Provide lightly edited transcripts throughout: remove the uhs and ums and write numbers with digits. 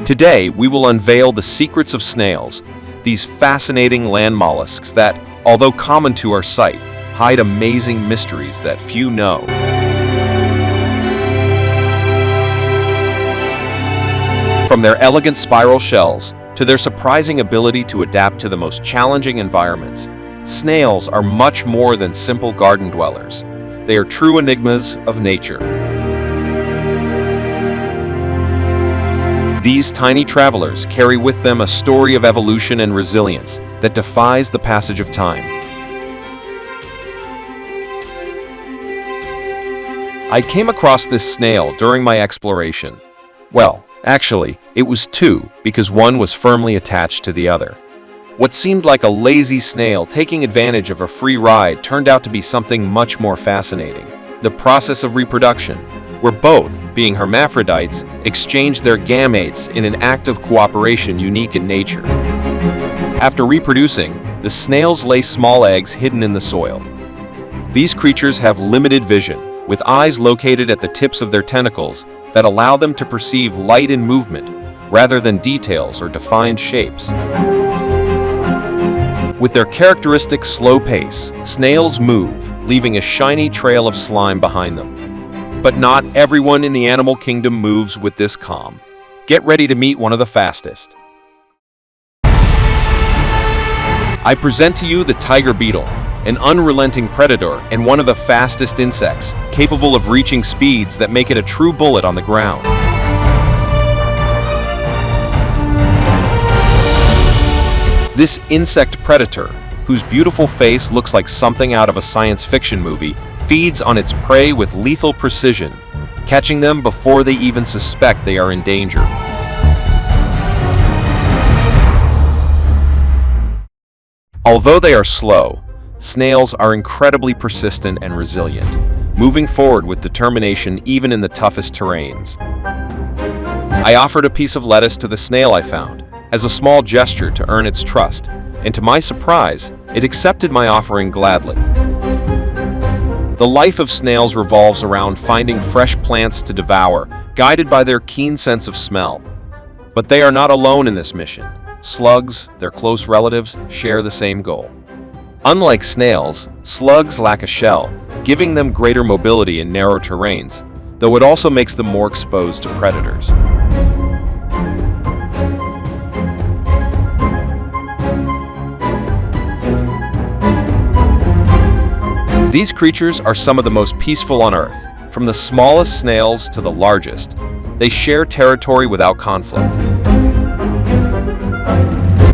Today, we will unveil the secrets of snails, these fascinating land mollusks that, although common to our sight, hide amazing mysteries that few know. From their elegant spiral shells to their surprising ability to adapt to the most challenging environments, snails are much more than simple garden dwellers. They are true enigmas of nature. These tiny travelers carry with them a story of evolution and resilience that defies the passage of time. I came across this snail during my exploration. Well, actually, it was two, because one was firmly attached to the other. What seemed like a lazy snail taking advantage of a free ride turned out to be something much more fascinating: the process of reproduction, where both, being hermaphrodites, exchange their gametes in an act of cooperation unique in nature. After reproducing, the snails lay small eggs hidden in the soil. These creatures have limited vision, with eyes located at the tips of their tentacles that allow them to perceive light and movement, rather than details or defined shapes. With their characteristic slow pace, snails move, leaving a shiny trail of slime behind them. But not everyone in the animal kingdom moves with this calm. Get ready to meet one of the fastest. I present to you the tiger beetle, an unrelenting predator and one of the fastest insects, capable of reaching speeds that make it a true bullet on the ground. This insect predator, whose beautiful face looks like something out of a science fiction movie, feeds on its prey with lethal precision, catching them before they even suspect they are in danger. Although they are slow, snails are incredibly persistent and resilient, moving forward with determination even in the toughest terrains. I offered a piece of lettuce to the snail I found, as a small gesture to earn its trust, and to my surprise, it accepted my offering gladly. The life of snails revolves around finding fresh plants to devour, guided by their keen sense of smell. But they are not alone in this mission. Slugs, their close relatives, share the same goal. Unlike snails, slugs lack a shell, giving them greater mobility in narrow terrains, though it also makes them more exposed to predators. These creatures are some of the most peaceful on Earth. From the smallest snails to the largest, they share territory without conflict.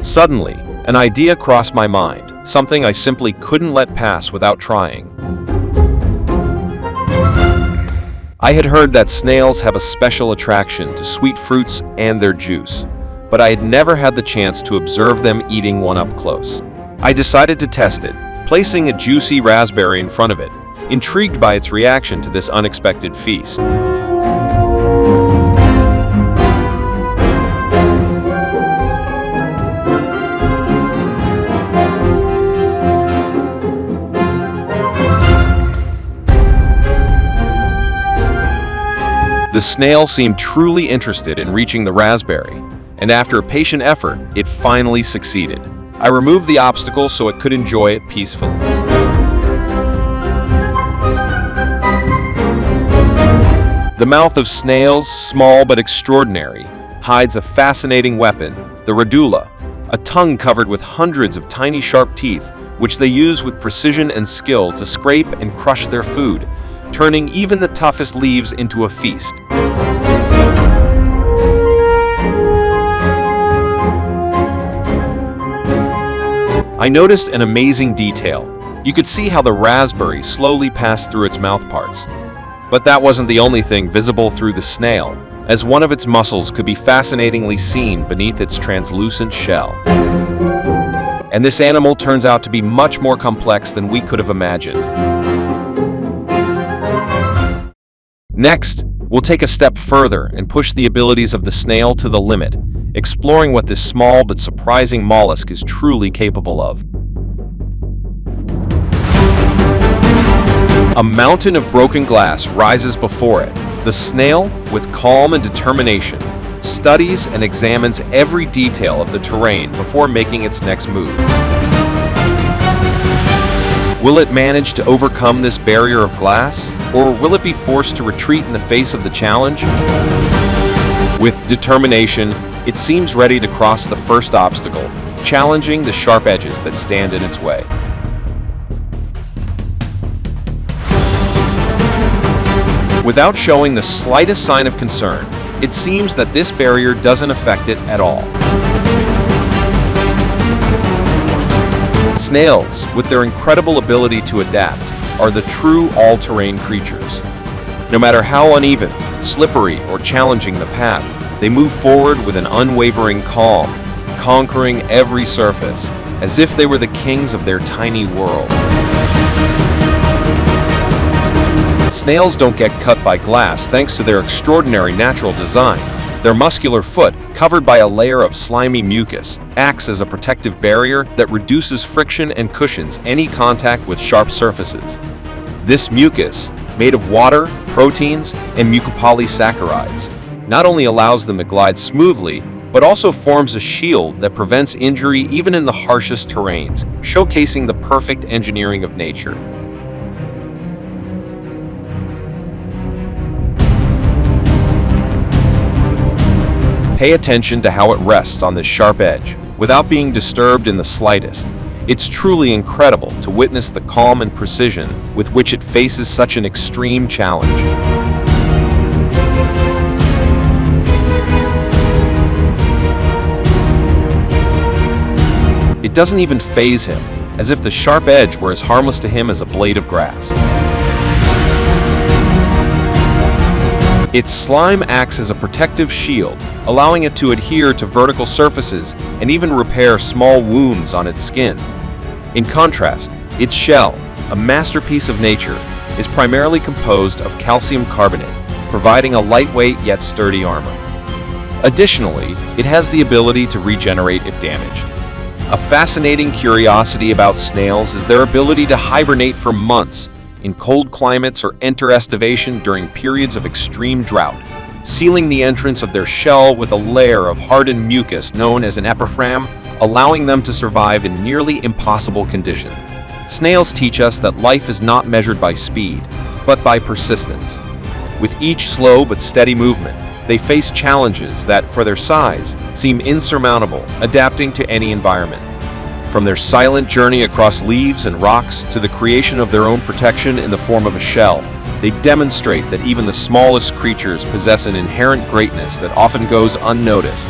Suddenly, an idea crossed my mind, something I simply couldn't let pass without trying. I had heard that snails have a special attraction to sweet fruits and their juice, but I had never had the chance to observe them eating one up close. I decided to test it, placing a juicy raspberry in front of it, intrigued by its reaction to this unexpected feast. The snail seemed truly interested in reaching the raspberry, and after a patient effort, it finally succeeded. I removed the obstacle so it could enjoy it peacefully. The mouth of snails, small but extraordinary, hides a fascinating weapon, the radula, a tongue covered with hundreds of tiny sharp teeth, which they use with precision and skill to scrape and crush their food, turning even the toughest leaves into a feast. I noticed an amazing detail. You could see how the raspberry slowly passed through its mouth parts. But that wasn't the only thing visible through the snail, as one of its muscles could be fascinatingly seen beneath its translucent shell. And this animal turns out to be much more complex than we could have imagined. Next, we'll take a step further and push the abilities of the snail to the limit, exploring what this small but surprising mollusk is truly capable of. A mountain of broken glass rises before it. The snail, with calm and determination, studies and examines every detail of the terrain before making its next move. Will it manage to overcome this barrier of glass, or will it be forced to retreat in the face of the challenge? With determination, it seems ready to cross the first obstacle, challenging the sharp edges that stand in its way. Without showing the slightest sign of concern, it seems that this barrier doesn't affect it at all. Snails, with their incredible ability to adapt, are the true all-terrain creatures. No matter how uneven, slippery, or challenging the path, they move forward with an unwavering calm, conquering every surface, as if they were the kings of their tiny world. Snails don't get cut by glass thanks to their extraordinary natural design. Their muscular foot, covered by a layer of slimy mucus, acts as a protective barrier that reduces friction and cushions any contact with sharp surfaces. This mucus, made of water, proteins, and mucopolysaccharides, not only allows them to glide smoothly, but also forms a shield that prevents injury even in the harshest terrains, showcasing the perfect engineering of nature. Pay attention to how it rests on this sharp edge, without being disturbed in the slightest. It's truly incredible to witness the calm and precision with which it faces such an extreme challenge. It doesn't even faze him, as if the sharp edge were as harmless to him as a blade of grass. Its slime acts as a protective shield, allowing it to adhere to vertical surfaces and even repair small wounds on its skin. In contrast, its shell, a masterpiece of nature, is primarily composed of calcium carbonate, providing a lightweight yet sturdy armor. Additionally, it has the ability to regenerate if damaged. A fascinating curiosity about snails is their ability to hibernate for months in cold climates or enter estivation during periods of extreme drought, sealing the entrance of their shell with a layer of hardened mucus known as an epiphragm, allowing them to survive in nearly impossible conditions. Snails teach us that life is not measured by speed, but by persistence. With each slow but steady movement, they face challenges that, for their size, seem insurmountable, adapting to any environment. From their silent journey across leaves and rocks to the creation of their own protection in the form of a shell, they demonstrate that even the smallest creatures possess an inherent greatness that often goes unnoticed.